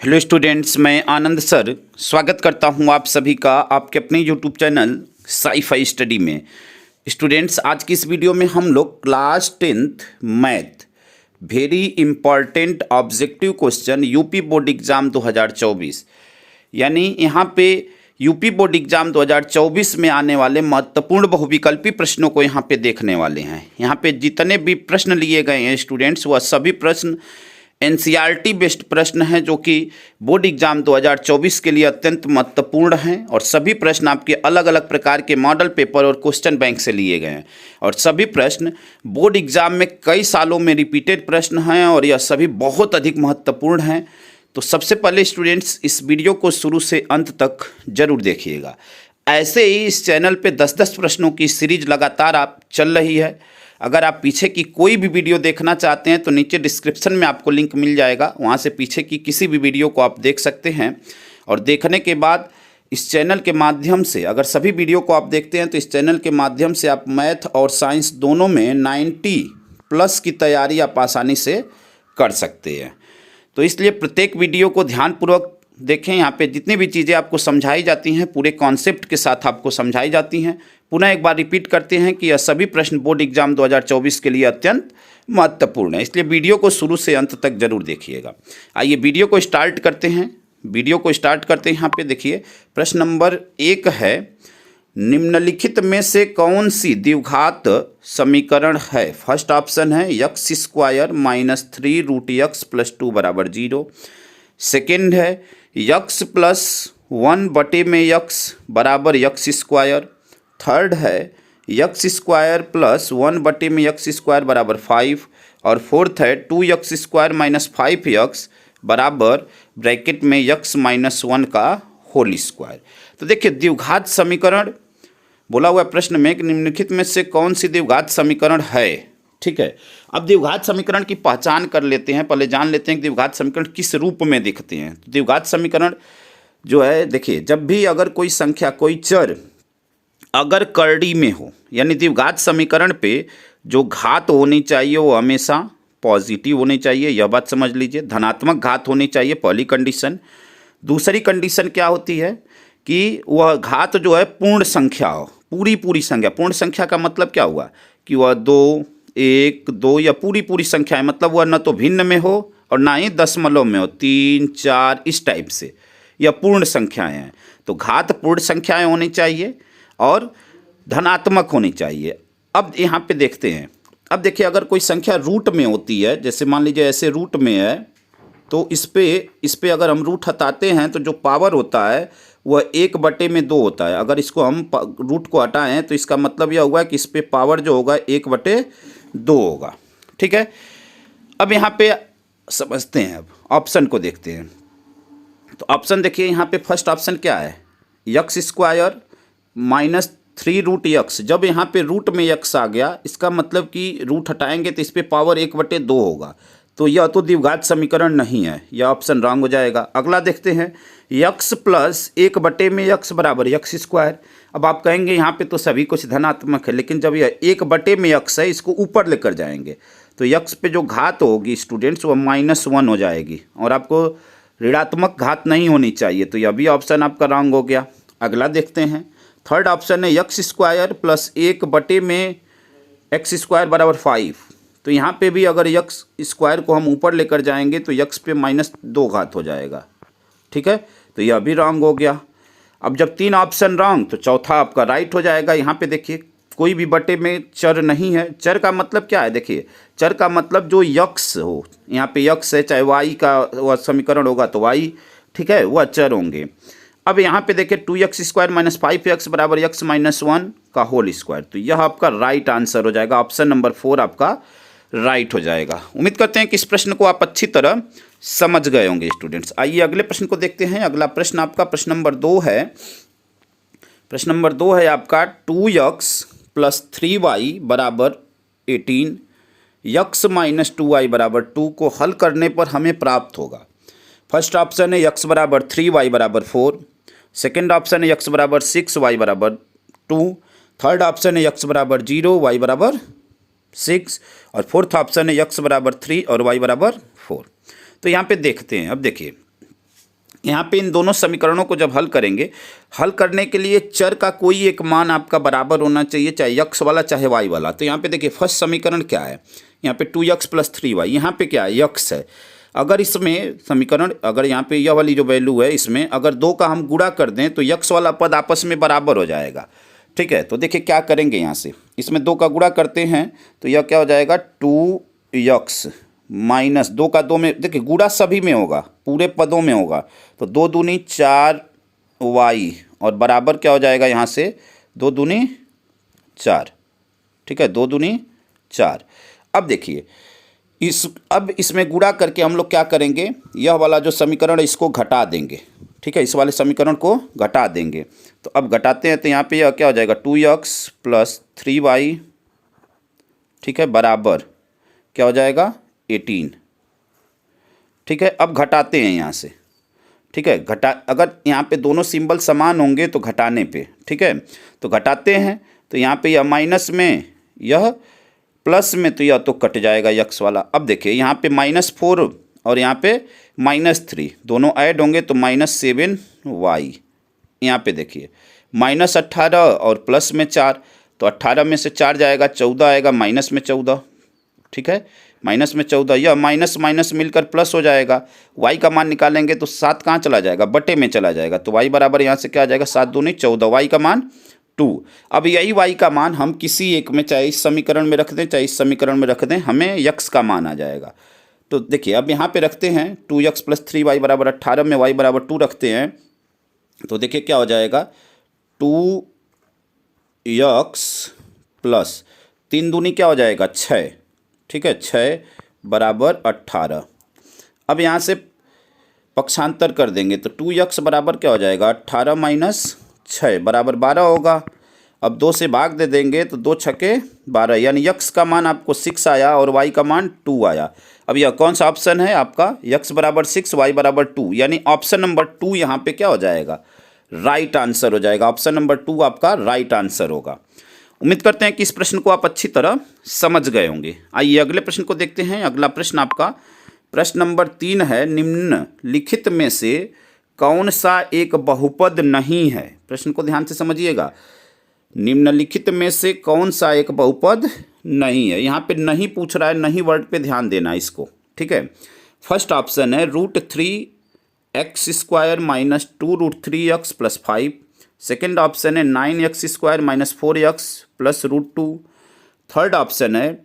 Hello students, मैं आनंद sir स्वागत करता हूं आप सभी का आपके अपने यूट्यूब चैनल साई-फाई स्टडी में। स्टूडेंट्स, आज की इस वीडियो में हम लोग class 10th math very important objective question UP board exam 2024 यानी यहाँ पे यूपी बोर्ड एग्ज़ाम 2024 में आने वाले महत्वपूर्ण बहुविकल्पी प्रश्नों को यहाँ पे देखने वाले हैं। यहाँ पे जितने भी प्रश्न लिए गए हैं स्टूडेंट्स, वह सभी प्रश्न एनसीईआरटी बेस्ड प्रश्न हैं जो कि बोर्ड एग्ज़ाम 2024 के लिए अत्यंत महत्वपूर्ण हैं और सभी प्रश्न आपके अलग अलग प्रकार के मॉडल पेपर और क्वेश्चन बैंक से लिए गए हैं और सभी प्रश्न बोर्ड एग्ज़ाम में कई सालों में रिपीटेड प्रश्न हैं और यह सभी बहुत अधिक महत्वपूर्ण हैं। तो सबसे पहले स्टूडेंट्स, इस वीडियो को शुरू से अंत तक जरूर देखिएगा। ऐसे ही इस चैनल पे 10-10 प्रश्नों की सीरीज लगातार आप चल रही है। अगर आप पीछे की कोई भी वीडियो देखना चाहते हैं तो नीचे डिस्क्रिप्शन में आपको लिंक मिल जाएगा, वहाँ से पीछे की किसी भी वीडियो को आप देख सकते हैं। और देखने के बाद इस चैनल के माध्यम से, अगर सभी वीडियो को आप देखते हैं तो इस चैनल के माध्यम से आप मैथ और साइंस दोनों में 90+ की तैयारी आप आसानी से कर सकते हैं। तो इसलिए प्रत्येक वीडियो को ध्यानपूर्वक देखें। यहाँ पे जितनी भी चीज़ें आपको समझाई जाती हैं पूरे कॉन्सेप्ट के साथ आपको समझाई जाती हैं। पुनः एक बार रिपीट करते हैं कि यह सभी प्रश्न बोर्ड एग्जाम 2024 के लिए अत्यंत महत्वपूर्ण है, इसलिए वीडियो को शुरू से अंत तक जरूर देखिएगा। आइए वीडियो को स्टार्ट करते हैं। यहाँ पे देखिए, प्रश्न नंबर 1 है, निम्नलिखित में से कौन सी द्विघात समीकरण है? फर्स्ट ऑप्शन है x² - 3 √x + 2 = 0। सेकेंड है x + 1/x = x²। थर्ड है x² + 1/x² = 5 और फोर्थ है 2x² - 5x ब्रैकेट में x - 1 का होल स्क्वायर। तो देखिए, द्विघात समीकरण बोला हुआ प्रश्न में कि निम्नलिखित में से कौन सी द्विघात समीकरण है। ठीक है, अब द्विघात समीकरण की पहचान कर लेते हैं। पहले जान लेते हैं कि द्विघात समीकरण किस रूप में दिखते हैं। तो द्विघात समीकरण जो है, देखिए, जब भी अगर कोई संख्या, कोई चर अगर करड़ी में हो, यानी द्विघात समीकरण पे जो घात होनी चाहिए वो हमेशा पॉजिटिव होनी चाहिए, यह बात समझ लीजिए। धनात्मक घात होनी चाहिए, पहली कंडीशन। दूसरी कंडीशन क्या होती है कि वह घात जो है पूर्ण संख्या हो, पूरी संख्या। पूर्ण संख्या का मतलब क्या हुआ कि वह 2, 1, 2 या पूरी संख्या है, मतलब वह न तो भिन्न में हो और ना ही दशमलव में हो, 3, 4 इस टाइप से, यह पूर्ण संख्याएं हैं। तो घात पूर्ण संख्याएं होनी चाहिए और धनात्मक होनी चाहिए। अब यहाँ पे देखते हैं, अब देखिए, अगर कोई संख्या रूट में होती है, जैसे मान लीजिए ऐसे रूट में है, तो इस पे अगर हम रूट हटाते हैं तो जो पावर होता है वह 1/2 होता है। अगर इसको हम रूट को हटाएं तो इसका मतलब यह हुआ कि इस पे पावर जो होगा 1/2 होगा। ठीक है, अब यहाँ पे समझते हैं, अब ऑप्शन को देखते हैं। तो ऑप्शन देखिए, यहाँ पे फर्स्ट ऑप्शन क्या है, x² - 3 √x। जब यहाँ पे रूट में x आ गया, इसका मतलब कि रूट हटाएंगे तो इस पे पावर 1/2 होगा। तो यह तो द्विघात समीकरण नहीं है, यह ऑप्शन रॉन्ग हो जाएगा। अगला देखते हैं, x + 1/x = x²। अब आप कहेंगे यहाँ पे तो सभी कुछ धनात्मक है, लेकिन जब यह 1/x है, इसको ऊपर लेकर जाएंगे तो x पे जो घात होगी स्टूडेंट्स वो -1 हो जाएगी और आपको ऋणात्मक घात नहीं होनी चाहिए। तो यह भी ऑप्शन आपका रॉन्ग हो गया। अगला देखते हैं, थर्ड ऑप्शन है x² + 1/x² = 5। तो यहाँ पे भी अगर x² को हम ऊपर लेकर जाएंगे तो x पे -2 घात हो जाएगा। ठीक है, तो यह भी रॉन्ग हो गया। अब जब 3 ऑप्शन रॉन्ग तो चौथा आपका राइट हो जाएगा। यहाँ पे देखिए, कोई भी बटे में चर नहीं है। चर का मतलब क्या है, देखिए, चर का मतलब जो x हो, यहाँ पे x है, चाहे y का वह समीकरण होगा तो y, ठीक है, वह चर होंगे। अब यहाँ पे देखिए, 2x² - 5x = x - 1 का होल स्क्वायर। तो यह आपका राइट आंसर हो जाएगा, ऑप्शन नंबर 4 आपका राइट हो जाएगा। उम्मीद करते हैं कि इस प्रश्न को आप अच्छी तरह समझ गए होंगे स्टूडेंट्स। आइए अगले प्रश्न को देखते हैं। अगला प्रश्न आपका प्रश्न नंबर 2 है। प्रश्न नंबर 2 है आपका, 2x + 3y = 18, x - 2y = 2 को हल करने पर हमें प्राप्त होगा। फर्स्ट ऑप्शन है x = 3, y = 4। सेकेंड ऑप्शन है x = 6, y = 2। थर्ड ऑप्शन है x = 0, y = 6 और फोर्थ ऑप्शन है x = 3 और y = 4। तो यहाँ पे देखते हैं, अब देखिए, यहाँ पे इन दोनों समीकरणों को जब हल करेंगे, हल करने के लिए चर का कोई एक मान आपका बराबर होना चाहिए, चाहे यक्स वाला चाहे वाई वाला। तो यहाँ पे देखिए फर्स्ट समीकरण क्या है, यहाँ पे 2x + 3y, यहाँ पे क्या है यक्स है। अगर इसमें समीकरण, अगर यहाँ पे यह वाली जो वैल्यू है इसमें अगर 2 का हम गुणा कर दें तो यक्स वाला पद आपस में बराबर हो जाएगा। ठीक है, तो देखिए क्या करेंगे, यहाँ से इसमें 2 का गुणा करते हैं तो यह क्या हो जाएगा 2x माइनस 2 का 2 में, देखिए गुणा सभी में होगा, पूरे पदों में होगा, तो 2 दूनी 4y और बराबर क्या हो जाएगा यहाँ से 2 दूनी 4। ठीक है, 2 दूनी 4। अब देखिए अब इसमें गुणा करके हम लोग क्या करेंगे, यह वाला जो समीकरण है इसको घटा देंगे। ठीक है, इस वाले समीकरण को घटा देंगे। तो अब घटाते हैं तो यहाँ पे यह क्या हो जाएगा 2x + 3y, ठीक है, बराबर क्या हो जाएगा 18। ठीक है, अब घटाते हैं यहाँ से। ठीक है, अगर यहाँ पे दोनों सिंबल समान होंगे तो घटाने पे, ठीक है, तो घटाते हैं तो यहाँ पे यह माइनस में यह प्लस में, तो यह तो कट जाएगा यक्स वाला। अब देखिए यहाँ पे -4 और यहाँ पे -3 दोनों ऐड होंगे तो -7y। यहाँ पे देखिए -18 और प्लस में 4, तो 18 में से 4 जाएगा 14 आएगा, माइनस में 14। ठीक है, माइनस में 14, यह माइनस माइनस मिलकर प्लस हो जाएगा। y का मान निकालेंगे तो 7 कहाँ चला जाएगा, बटे में चला जाएगा, तो y बराबर यहाँ से क्या आ जाएगा 7 दूनी 14, y का मान 2। अब यही y का मान हम किसी एक में, चाहे इस समीकरण में रख दें चाहे इस समीकरण में रख दें, हमें यक्स का मान आ जाएगा। तो देखिए अब यहाँ पे रखते हैं 2x + 3y बराबर 18 में y बराबर 2 रखते हैं तो देखिए क्या हो जाएगा 2x + 3 दूनी क्या हो जाएगा 6। ठीक है, 6 बराबर 18। अब यहाँ से पक्षांतर कर देंगे तो 2x बराबर क्या हो जाएगा 18 - 6 बराबर 12 होगा। अब 2 से भाग दे देंगे तो 2 छके 12, यानी यक्स का मान आपको 6 आया और y का मान 2 आया। अब यह कौन सा ऑप्शन है आपका, यक्स बराबर 6 y बराबर 2, यानी ऑप्शन नंबर 2 यहाँ पे क्या हो जाएगा राइट आंसर हो जाएगा। ऑप्शन नंबर 2 आपका राइट आंसर होगा। उम्मीद करते हैं कि इस प्रश्न को आप अच्छी तरह समझ गए होंगे। आइए अगले प्रश्न को देखते हैं। अगला प्रश्न आपका प्रश्न नंबर 3 है, निम्नलिखित में से कौन सा एक बहुपद नहीं है। प्रश्न को ध्यान से समझिएगा, निम्नलिखित में से कौन सा एक बहुपद नहीं है। यहाँ पे नहीं पूछ रहा है, नहीं वर्ड पे ध्यान देना है इसको। ठीक है, फर्स्ट ऑप्शन है √3x² - 2√3x + 5। सेकेंड ऑप्शन है 9x² - 4x + √2। थर्ड ऑप्शन है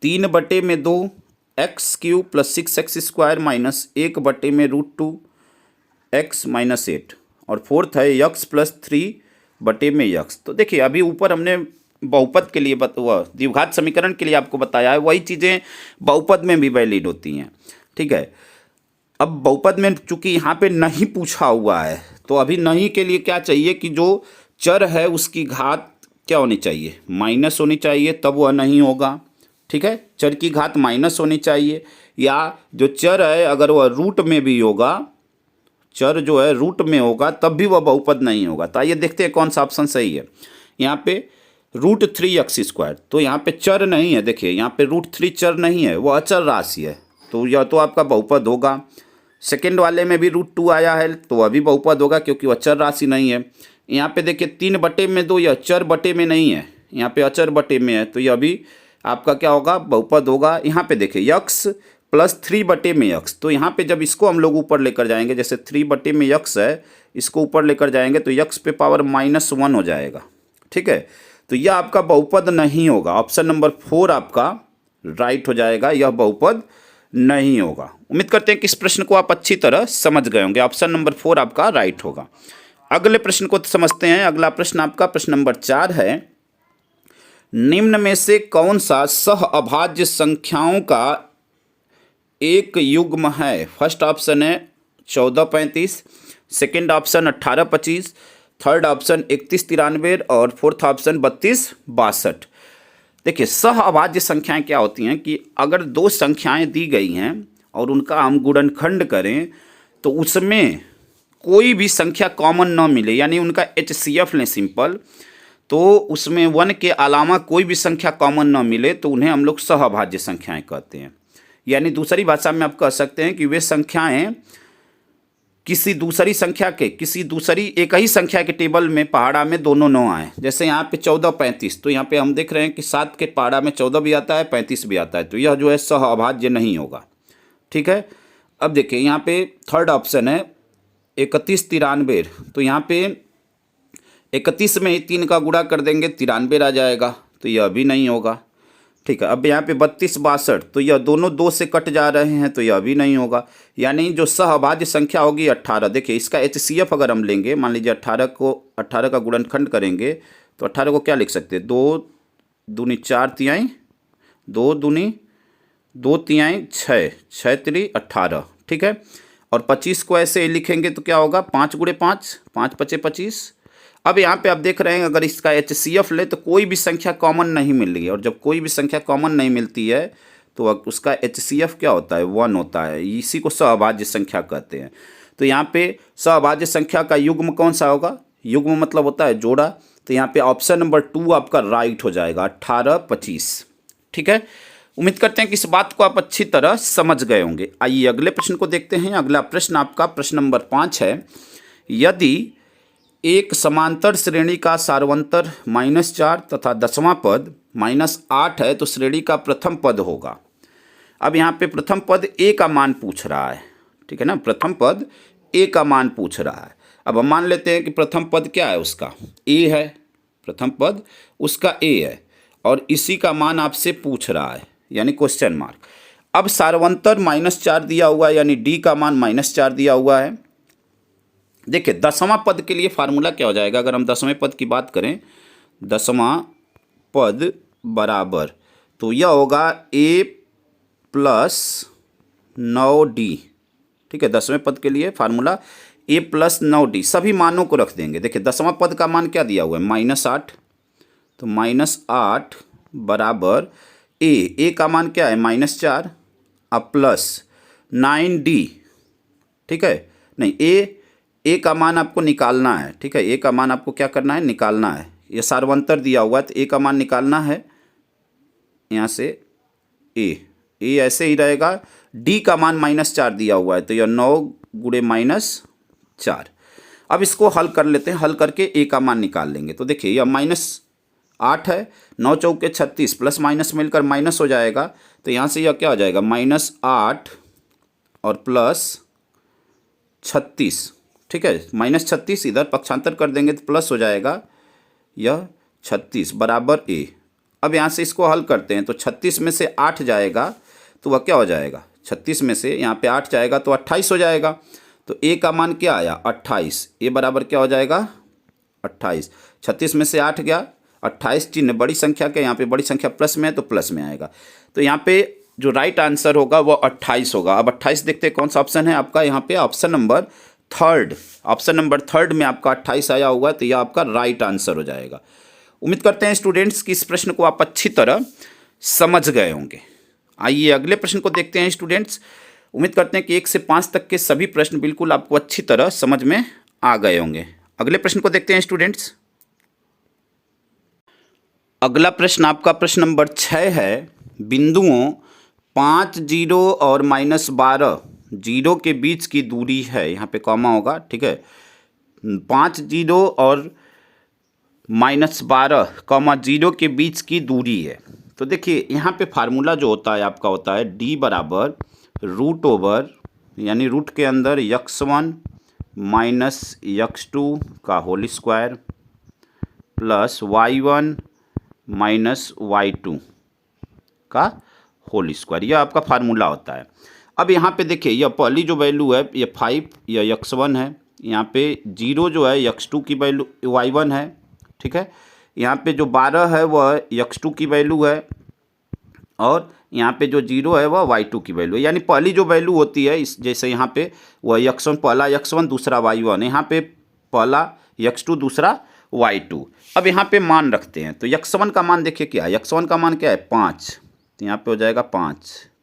3/2 x³ + 6x² - 1/√2 x - 8। और फोर्थ है x + 3/x। तो देखिए अभी ऊपर हमने बहुपद के लिए द्विघात समीकरण के लिए आपको बताया है, वही चीज़ें बहुपद में भी वैलिड होती हैं। ठीक है, अब बहुपद में चूंकि यहाँ पे नहीं पूछा हुआ है तो अभी नहीं के लिए क्या चाहिए कि जो चर है उसकी घात क्या होनी चाहिए, माइनस होनी चाहिए, तब वह नहीं होगा। ठीक है, चर की घात माइनस होनी चाहिए, या जो चर है अगर वह रूट में भी होगा, चर जो है रूट में होगा तब भी वह बहुपद नहीं होगा। तो आइए देखते हैं कौन सा ऑप्शन सही है। यहाँ पे √3x², तो यहाँ पे चर नहीं है। देखिए यहाँ पे √3 चर नहीं है, वो अचर राशि है, तो यह तो आपका बहुपद होगा। सेकेंड वाले में भी √2 आया है तो वह भी बहुपद होगा क्योंकि वह चर राशि नहीं है। यहाँ पे देखिए 3/2 यह चर बटे में नहीं है, यहाँ पे अचर बटे में है, तो यह भी आपका क्या होगा बहुपद होगा। यहाँ पे देखिए x + 3/x, तो यहाँ पे जब इसको हम लोग ऊपर लेकर जाएंगे, जैसे 3/x है, इसको ऊपर लेकर जाएंगे तो x पे पावर -1 हो जाएगा। ठीक है, तो यह आपका बहुपद नहीं होगा। ऑप्शन नंबर 4 आपका राइट हो जाएगा, यह बहुपद नहीं होगा। उम्मीद करते हैं कि इस प्रश्न को आप अच्छी तरह समझ गए होंगे। ऑप्शन नंबर 4 आपका राइट होगा। अगले प्रश्न को समझते हैं। अगला प्रश्न आपका प्रश्न नंबर 4 है, निम्न में से कौन सा सहअभाज्य संख्याओं का एक युग्म है। फर्स्ट ऑप्शन है 1435, सेकेंड ऑप्शन 1825, थर्ड ऑप्शन 3193 और फोर्थ ऑप्शन 3262। देखिए सहअभाज्य संख्याएं क्या होती हैं कि अगर दो संख्याएं दी गई हैं और उनका हम गुणनखंड करें तो उसमें कोई भी संख्या कॉमन ना मिले, यानी उनका HCF लें सिंपल, तो उसमें 1 के अलावा कोई भी संख्या कॉमन ना मिले तो उन्हें हम लोग सहअभाज्य संख्याएं कहते हैं। यानी दूसरी भाषा में आप कह सकते हैं कि वे संख्याएं किसी दूसरी एक ही संख्या के टेबल में पहाड़ा में दोनों 9 आए। जैसे यहाँ पे 14 35, तो यहाँ पे हम देख रहे हैं कि 7 के पहाड़ा में 14 भी आता है, 35 भी आता है, तो यह जो है सह अभाज्य नहीं होगा। ठीक है। अब देखिए यहाँ पे थर्ड ऑप्शन है 31 93, तो यहाँ पे 31 में ही 3 का गुणा कर देंगे 93 आ जाएगा, तो यह भी नहीं होगा। ठीक है। अब यहाँ पे 32 62, तो यह दोनों 2 से कट जा रहे हैं, तो यह भी नहीं होगा। यानी जो सहअभाज्य संख्या होगी 18। देखिए इसका HCF अगर हम लेंगे, मान लीजिए 18 का गुणनखंड करेंगे, तो 18 को क्या लिख सकते हैं, 2 दूनी 4 तिहाई, 2 दूनी 2 तिहाई 6, 6 3 18। ठीक है। और 25 को ऐसे ही लिखेंगे तो क्या होगा, 5 गुणे 5, 5 5 25। अब यहाँ पे आप देख रहे हैं अगर इसका HCF ले तो कोई भी संख्या कॉमन नहीं मिल रही है, और जब कोई भी संख्या कॉमन नहीं मिलती है तो उसका HCF क्या होता है, 1 होता है। इसी को सहअभाज्य संख्या कहते हैं। तो यहाँ पे सहअभाज्य संख्या का युग्म कौन सा होगा, युग्म मतलब होता है जोड़ा, तो यहाँ पे ऑप्शन नंबर 2 आपका राइट हो जाएगा, 18 25। ठीक है। उम्मीद करते हैं कि इस बात को आप अच्छी तरह समझ गए होंगे। आइए अगले प्रश्न को देखते हैं। अगला प्रश्न आपका प्रश्न नंबर 5 है। यदि एक समांतर श्रेणी का सारवंतर -4 तथा 10वां पद -8 है तो श्रेणी का प्रथम पद होगा। अब यहाँ पे प्रथम पद a का मान पूछ रहा है। ठीक है ना, प्रथम पद a का मान पूछ रहा है। अब हम मान लेते हैं कि प्रथम पद क्या है, उसका a है, प्रथम पद उसका a है, और इसी का मान आपसे पूछ रहा है, यानी क्वेश्चन मार्क। अब सारवंतर -4 दिया हुआ है, यानी d का मान -4 दिया हुआ है। देखिए 10वां पद के लिए फार्मूला क्या हो जाएगा, अगर हम 10वें पद की बात करें, 10वां पद बराबर, तो यह होगा a + 9d। ठीक है। 10वें पद के लिए फार्मूला a + 9d, सभी मानों को रख देंगे। देखिए 10वां पद का मान क्या दिया हुआ है, -8, तो -8 बराबर a का मान क्या है, -4 अब प्लस 9d। ठीक है। नहीं, a का मान आपको निकालना है। ठीक है। a का मान आपको क्या करना है, निकालना है। ये सारवंतर दिया हुआ है तो a का मान निकालना है, यहाँ से a ऐसे ही रहेगा। d का मान -4 दिया हुआ है, तो यह 9 गुणे -4। अब इसको हल कर लेते हैं, हल करके a का मान निकाल लेंगे। तो देखिए यह -8 है, 9 चौके 36, प्लस माइनस मिलकर माइनस हो जाएगा, तो यहाँ से यह क्या हो जाएगा, -8 और प्लस 36। ठीक है। -36 इधर पक्षांतर कर देंगे तो प्लस हो जाएगा, यह 36 बराबर a। अब यहाँ से इसको हल करते हैं, तो 36 में से 8 जाएगा तो वह क्या हो जाएगा, 36 में से यहाँ पे 8 जाएगा तो 28 हो जाएगा। तो a का मान क्या आया, 28। a बराबर क्या हो जाएगा, 28। 36 में से 8 गया, 28 चिन्ह बड़ी संख्या के, यहाँ पे बड़ी संख्या प्लस में है तो प्लस में आएगा। तो यहाँ पे जो राइट आंसर होगा वो 28 होगा। अब 28 देखते हैं कौन सा ऑप्शन है आपका, यहाँ पे ऑप्शन नंबर 3 में आपका 28 आया हुआ है, तो यह आपका राइट आंसर हो जाएगा। उम्मीद करते हैं स्टूडेंट्स कि इस प्रश्न को आप अच्छी तरह समझ गए होंगे। आइए अगले प्रश्न को देखते हैं स्टूडेंट्स। उम्मीद करते हैं कि 1 से 5 तक के सभी प्रश्न बिल्कुल आपको अच्छी तरह समझ में आ गए होंगे। अगले प्रश्न को देखते हैं स्टूडेंट्स। अगला प्रश्न आपका प्रश्न नंबर 6 है। बिंदुओं 5 0 और -12 0 के बीच की दूरी है, यहाँ पे कॉमा होगा। ठीक है। 5 0 और -12 0 के बीच की दूरी है। तो देखिए यहाँ पे फार्मूला जो होता है आपका होता है d बराबर √, यानी रूट के अंदर x1 - x2 का whole square plus y1 - y2 का होल स्क्वायर, यह आपका फार्मूला होता है। अब यहाँ पे देखिए यह पहली जो वैल्यू है ये 5, यह x1 है, यहाँ पे 0 जो है x2 की वैल्यू y1 है। ठीक है। यहाँ पे जो 12 है वह x2 की वैल्यू है, और यहाँ पे जो 0 है वह y2 की वैल्यू है। यानी पहली जो वैल्यू होती है इस, जैसे यहाँ पे वह x1, पहला x1 दूसरा y1, यहाँ पे पहला x2 दूसरा y2। अब यहाँ पे मान रखते हैं, तो x1 का मान देखिए क्या है, x1 का मान क्या है 5, तो यहाँ पे हो जाएगा 5,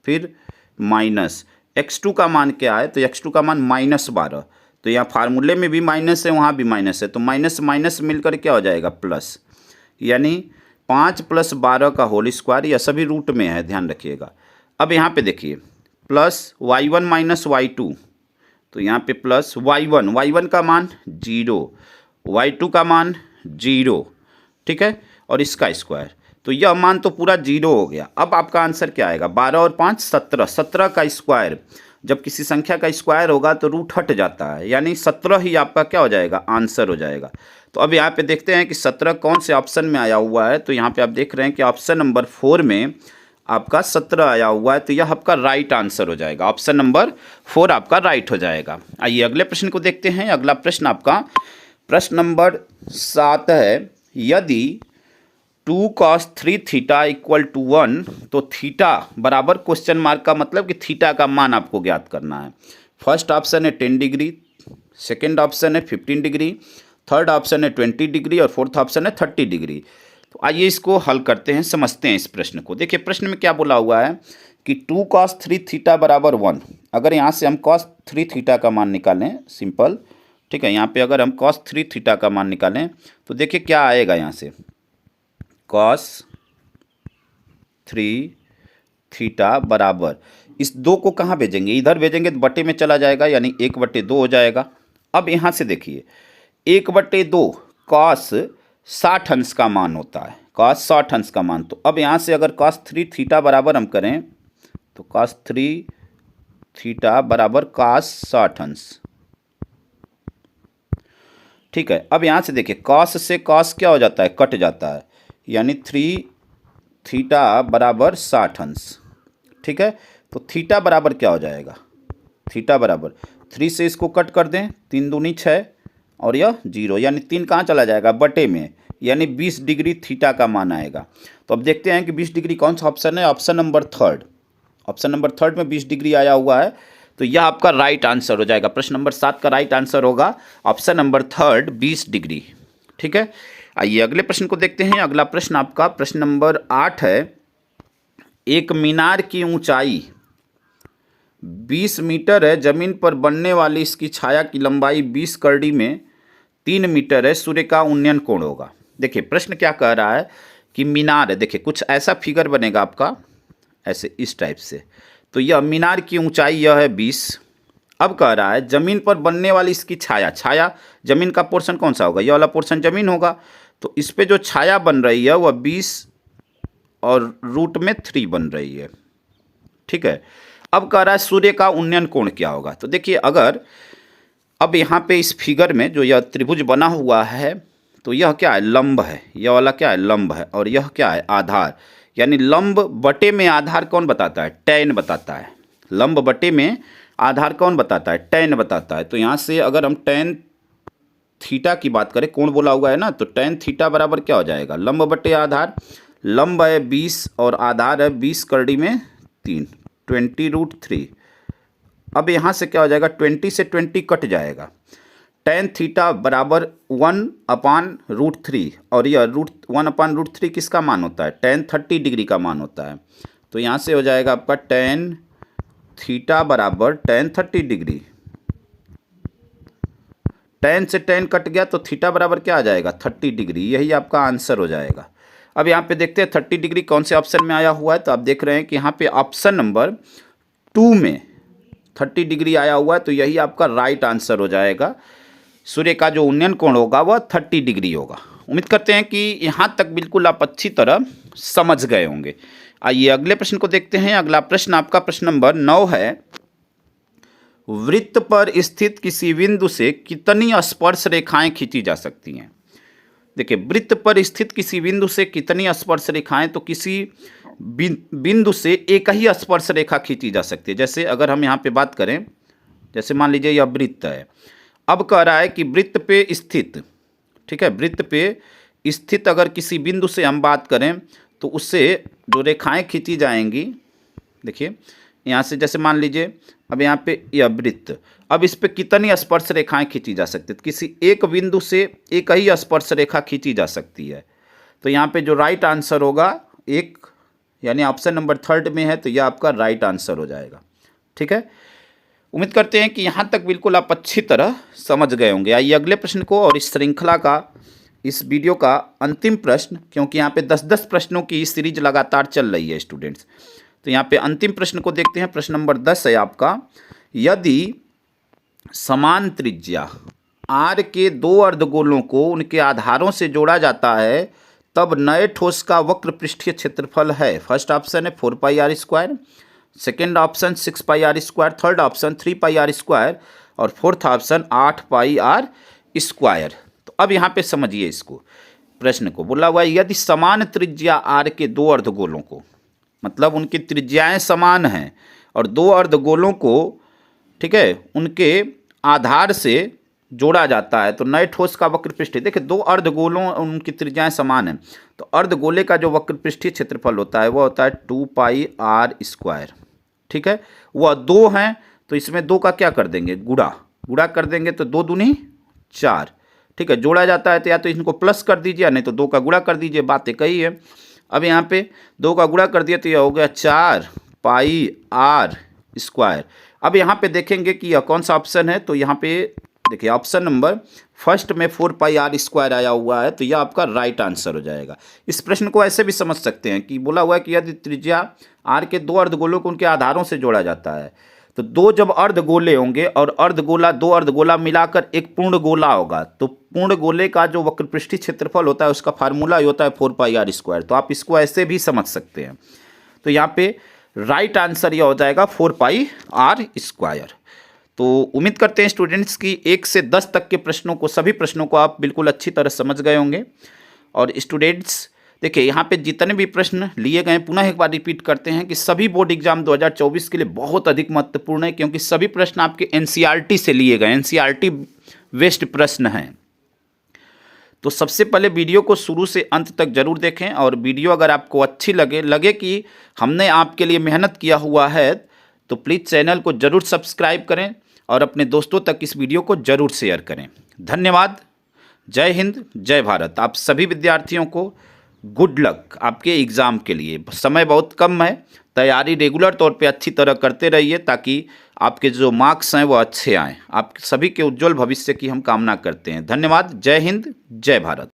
फिर माइनस x2 का मान क्या है, तो x2 का मान -12, तो यहाँ फार्मूले में भी माइनस है वहाँ भी माइनस है, तो माइनस माइनस मिलकर क्या हो जाएगा प्लस, यानी 5 + 12 का होल स्क्वायर, यह सभी रूट में है, ध्यान रखिएगा। अब यहाँ पे देखिए प्लस y1 - y2, तो यहाँ पे प्लस y1 का मान 0, y2 का मान 0, ठीक है, और इसका स्क्वायर। तो यह मान तो पूरा 0 हो गया। अब आपका आंसर क्या आएगा? 12 और 5 17, 17 का स्क्वायर। जब किसी संख्या का स्क्वायर होगा तो रूट हट जाता है, यानी 17 ही आपका क्या हो जाएगा? आंसर हो जाएगा। तो अब यहाँ पे देखते हैं कि 17 कौन से ऑप्शन में आया हुआ है। तो यहाँ पे आप देख रहे हैं कि ऑप्शन नंबर 4 में आपका 17 आया हुआ है, तो यह आपका राइट आंसर हो जाएगा। ऑप्शन नंबर 4 आपका राइट हो जाएगा। आइए अगले प्रश्न को देखते हैं। अगला प्रश्न आपका प्रश्न नंबर 7 है। यदि 2 cos 3 थीटा इक्वल टू 1, तो थीटा बराबर क्वेश्चन मार्क का मतलब कि थीटा का मान आपको ज्ञात करना है। फर्स्ट ऑप्शन है 10 डिग्री, सेकेंड ऑप्शन है 15 डिग्री, थर्ड ऑप्शन है 20 डिग्री और फोर्थ ऑप्शन है 30 डिग्री। तो आइए इसको हल करते हैं, समझते हैं इस प्रश्न को। देखिए प्रश्न में क्या बोला हुआ है कि 2 cos 3 थीटा बराबर 1। अगर यहाँ से हम cos 3 थीटा का मान निकालें, सिंपल, ठीक है, यहाँ पे अगर हम cos 3 थीटा का मान निकालें तो देखिए क्या आएगा। यहाँ से cos 3 थीटा बराबर, इस 2 को कहाँ भेजेंगे? इधर भेजेंगे तो बटे में चला जाएगा, यानी 1/2 हो जाएगा। अब यहाँ से देखिए 1/2 cos 60 अंश का मान होता है, cos 60 अंश का मान। तो अब यहाँ से अगर cos 3 थीटा बराबर हम करें तो cos 3 थीटा बराबर cos 60 अंश, ठीक है। अब यहाँ से देखिए cos से cos क्या हो जाता है? कट जाता है, यानी 3 थीटा बराबर 60 अंश, ठीक है। तो थीटा बराबर क्या हो जाएगा? थीटा बराबर 3 से इसको कट कर दें, 3 दूनी 6 और यह 0, यानी 3 कहाँ चला जाएगा? बटे में, यानी 20 डिग्री थीटा का मान आएगा। तो अब देखते हैं कि 20 डिग्री कौन सा ऑप्शन है। ऑप्शन नंबर 3, ऑप्शन नंबर 3 में 20 डिग्री आया हुआ है, तो यह आपका राइट आंसर हो जाएगा। प्रश्न नंबर 7 का राइट आंसर होगा ऑप्शन नंबर 3 20 डिग्री, ठीक है। आइए अगले प्रश्न को देखते हैं। अगला प्रश्न आपका प्रश्न नंबर 8 है। एक मीनार की ऊंचाई 20 मीटर है, जमीन पर बनने वाली इसकी छाया की लंबाई 20 करड़ी में 3 मीटर है, सूर्य का उन्नयन कोण होगा। देखिए प्रश्न क्या कह रहा है कि मीनार है, देखिए कुछ ऐसा फिगर बनेगा आपका, ऐसे इस टाइप से। तो यह मीनार की ऊंचाई यह है 20। अब कह रहा है जमीन पर बनने वाली इसकी छाया, छाया जमीन का पोर्शन कौन सा होगा? यह वाला पोर्शन जमीन होगा। तो इस पे जो छाया बन रही है वह 20 और रूट में 3 बन रही है, ठीक है। अब कह रहा है सूर्य का उन्नयन कोण क्या होगा? तो देखिए अगर अब यहाँ पे इस फिगर में जो यह त्रिभुज बना हुआ है, तो यह क्या है? लंब है। यह वाला क्या है? लंब है। और यह क्या है? आधार। यानी लंब बटे में आधार कौन बताता है? टैन बताता है। लंब बटे में आधार कौन बताता है? टैन बताता है। तो यहाँ से अगर हम टैन थीटा की बात करें, कोण बोला हुआ है ना, तो टैन थीटा बराबर क्या हो जाएगा? लंब बटे आधार। लंब है 20 और आधार है 20 करड़ी में 3, 20√3। अब यहाँ से क्या हो जाएगा? 20 से 20 कट जाएगा। टैन थीटा बराबर 1/√3, और यह 1/√3 किसका मान होता है? टैन 30 डिग्री का मान होता है। तो यहाँ से हो जाएगा आपका टैन थीटा बराबर टैन 30 डिग्री। टैन से टैन कट गया तो थीटा बराबर क्या आ जाएगा? 30 डिग्री। यही आपका आंसर हो जाएगा। अब यहाँ पे देखते हैं 30 डिग्री कौन से ऑप्शन में आया हुआ है। तो आप देख रहे हैं कि यहाँ पे ऑप्शन नंबर 2 में 30 डिग्री आया हुआ है, तो यही आपका राइट आंसर हो जाएगा। सूर्य का जो उन्नयन कोण होगा वह 30 डिग्री होगा। उम्मीद करते हैं कि यहाँ तक बिल्कुल आप अच्छी तरह समझ गए होंगे। आइए अगले प्रश्न को देखते हैं। अगला प्रश्न आपका प्रश्न नंबर 9 है। वृत्त पर स्थित किसी बिंदु से कितनी स्पर्श रेखाएं खींची जा सकती हैं? देखिए वृत्त पर स्थित किसी बिंदु से कितनी स्पर्श रेखाएं, तो किसी बिंदु से एक ही स्पर्श रेखा खींची जा सकती है। जैसे अगर हम यहाँ पे बात करें, जैसे मान लीजिए यह वृत्त है। अब कह रहा है कि वृत्त पे स्थित, ठीक है, वृत्त पे स्थित अगर किसी बिंदु से हम बात करें तो उससे जो रेखाएं खींची जाएंगी, देखिए यहाँ से जैसे मान लीजिए अब यहाँ पे यह वृत्त, अब इस पे कितनी स्पर्श रेखाएं खींची जा सकती है? किसी एक बिंदु से एक ही स्पर्श रेखा खींची जा सकती है। तो यहाँ पे जो राइट आंसर होगा 1, यानी ऑप्शन नंबर 3 में है, तो यह आपका राइट आंसर हो जाएगा, ठीक है। उम्मीद करते हैं कि यहाँ तक बिल्कुल आप अच्छी तरह समझ गए होंगे। आइए अगले प्रश्न को, और इस श्रृंखला का, इस वीडियो का अंतिम प्रश्न, क्योंकि यहाँ पे 10-10 प्रश्नों की सीरीज लगातार चल रही है स्टूडेंट्स, तो यहाँ पे अंतिम प्रश्न को देखते हैं। प्रश्न नंबर 10 है आपका। यदि समान त्रिज्या आर के दो अर्धगोलों को उनके आधारों से जोड़ा जाता है तब नए ठोस का वक्र पृष्ठीय क्षेत्रफल है। फर्स्ट ऑप्शन है 4 pi R square, second option 6 pi R square, third option 3 pi R square और fourth option 8 pi R square. तो अब यहाँ पे समझिए इसको, प्रश्न को बोला हुआ है यदि समान त्रिज्या आर के दो अर्धगोलों को, मतलब उनकी त्रिज्याएं समान हैं और दो अर्धगोलों को, ठीक है, उनके आधार से जोड़ा जाता है तो नए ठोस का वक्र पृष्ठीय, देखिए दो अर्धगोलों उनकी त्रिज्याएं समान हैं तो अर्धगोले का जो वक्र पृष्ठीय क्षेत्रफल होता है वह होता है 2 पाई आर स्क्वायर। ठीक है, वह दो हैं तो इसमें दो का क्या कर देंगे, गुणा कर देंगे तो 2 दूनी 4। ठीक है, जोड़ा जाता है तो या तो इनको प्लस कर दीजिए नहीं तो 2 का गुणा कर दीजिए, बात एक ही है। अब यहाँ पे 2 का गुणा कर दिया तो यह हो गया 4 पाई आर स्क्वायर। अब यहाँ पे देखेंगे कि यह कौन सा ऑप्शन है, तो यहाँ पे देखिए ऑप्शन नंबर फर्स्ट में 4 पाई आर स्क्वायर आया हुआ है तो यह आपका राइट आंसर हो जाएगा। इस प्रश्न को ऐसे भी समझ सकते हैं कि बोला हुआ है कि यदि त्रिज्या आर के दो अर्धगोलों को उनके आधारों से जोड़ा जाता है तो दो जब अर्धगोले होंगे और दो अर्धगोला मिलाकर एक पूर्ण गोला होगा तो पूर्ण गोले का जो वक्र पृष्ठीय क्षेत्रफल होता है उसका फार्मूला ही होता है 4 पाई आर स्क्वायर। तो आप इसको ऐसे भी समझ सकते हैं। तो यहाँ पे राइट आंसर यह हो जाएगा 4 पाई आर स्क्वायर। तो उम्मीद करते हैं स्टूडेंट्स की 1 से 10 तक के प्रश्नों को, सभी प्रश्नों को आप बिल्कुल अच्छी तरह समझ गए होंगे। और स्टूडेंट्स देखिए यहाँ पे जितने भी प्रश्न लिए गए पुनः एक बार रिपीट करते हैं कि सभी बोर्ड एग्जाम 2024 के लिए बहुत अधिक महत्वपूर्ण है क्योंकि सभी प्रश्न आपके एनसीईआरटी से लिए गए, एनसीईआरटी बेस्ड प्रश्न हैं। तो सबसे पहले वीडियो को शुरू से अंत तक जरूर देखें और वीडियो अगर आपको अच्छी लगे कि हमने आपके लिए मेहनत किया हुआ है तो प्लीज़ चैनल को जरूर सब्सक्राइब करें और अपने दोस्तों तक इस वीडियो को जरूर शेयर करें। धन्यवाद। जय हिंद, जय भारत। आप सभी विद्यार्थियों को गुड लक आपके एग्ज़ाम के लिए। समय बहुत कम है, तैयारी रेगुलर तौर पे अच्छी तरह करते रहिए ताकि आपके जो मार्क्स हैं वो अच्छे आएँ। आप सभी के उज्जवल भविष्य की हम कामना करते हैं। धन्यवाद। जय हिंद, जय भारत।